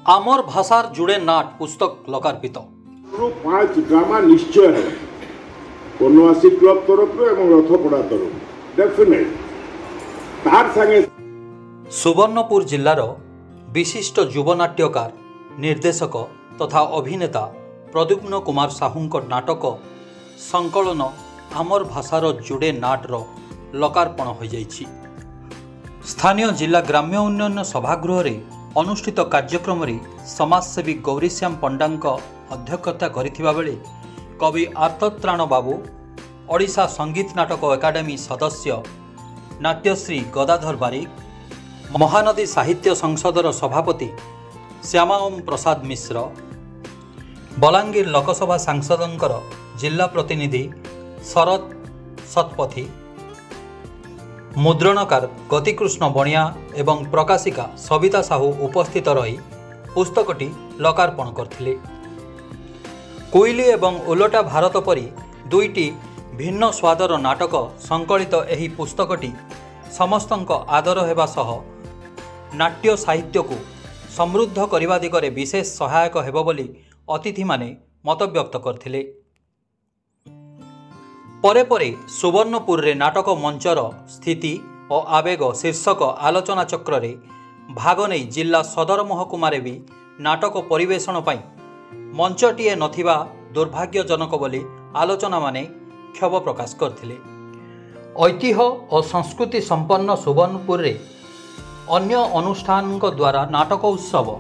आमर भाषार जुड़े नाट पुस्तक लोकार्पित 5 ड्रामा निश्चय है बनवासी क्लब तरफ रथपड़ा तरफ डेफिनेट तार संगे सुवर्णपुर जिल्लार विशिष्ट युवनाट्यकार निर्देशक तथा अभिनेता प्रद्युम्न कुमार साहूंक नाटक संकलन आमर भाषार जुड़े नाटर लोकार्पण हो जाइछि। स्थानीय जिला ग्राम्य उन्नयन सभागृह रे अनुष्ठित कार्यक्रम रे समाजसेवी गौरीश्याम पंडांक अध्यक्षता करिथिबा बेले कवि आर्तत्राण बाबू, ओडिशा संगीत नाटक एकाडेमी सदस्य नाट्यश्री गदाधर बारिक, महानदी साहित्य संसदर सभापति श्यामा ओम प्रसाद मिश्र, बलांगीर लोकसभा सांसदंकर जिला प्रतिनिधि शरद सतपथी, मुद्रणकार गतिकृष्ण बणिया एवं प्रकाशिका सविता साहू उपस्थित रही पुस्तकटी लोकार्पण करथिले। कोइली एवं उलटा भारत परी दुईटी भिन्न स्वादर नाटक संकलित एही पुस्तकटी समस्तंक आदर हेबा सह नाट्य साहित्य को समृद्ध करने दिगरे विशेष सहायक हेबो बोली अतिथि माने मत व्यक्त करथिले। परे परे सुवर्णपुर रे नाटक मंचर स्थिति और आवेग शीर्षक आलोचना चक्र रे भाग नहीं जिला सदर महकुमारे भी नाटक परिवेषण पाई मंचटीए नथिबा दुर्भाग्यजनक बोली आलोचना माने क्षोभ प्रकाश करथिले। ऐतिह्य और संस्कृति संपन्न सुवर्णपुर रे अन्य अनुष्ठान द्वारा नाटक उत्सव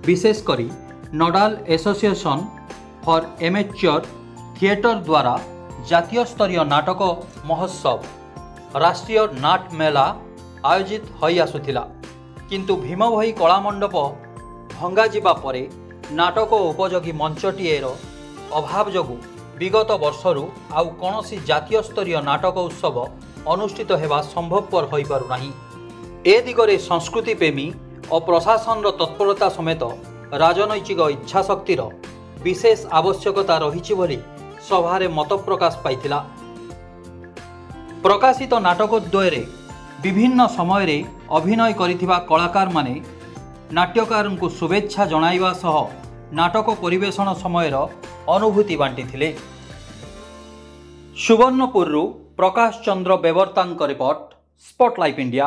विशेष करी नोडाल एसोसिएशन फॉर एमेच्योर थिएटर द्वारा जातीय स्तरीय नाटक महोत्सव राष्ट्रीय नाट मेला आयोजित होई आसुथिला, किंतु भीमभोई कलामंडप भंगा जिबा परे नाटक उपयोगी मंचटीएर अभाव जोगु विगत वर्षरु आउ कोनोसी जातीय स्तरीय नाटक उत्सव अनुष्ठित हेबा संभवपर होई पारु नाही। ए दिगरे संस्कृति प्रेमी और प्रशासन तत्परता समेत राजनैतिक इच्छाशक्तिर विशेष आवश्यकता रहिछि बोली सभारे मत प्रकाश पाइथिला। प्रकाशित नाटक द्वयरे विभिन्न समय रे अभिनय करिथिबा कलाकार माने नाट्यकार को शुभेच्छा जणाइबा सह नाटक परिवेषण समयर अनुभूति बांटिथिले। सुवर्णपुरु Prakash Chandra बेवर्तांक report, spotlight India.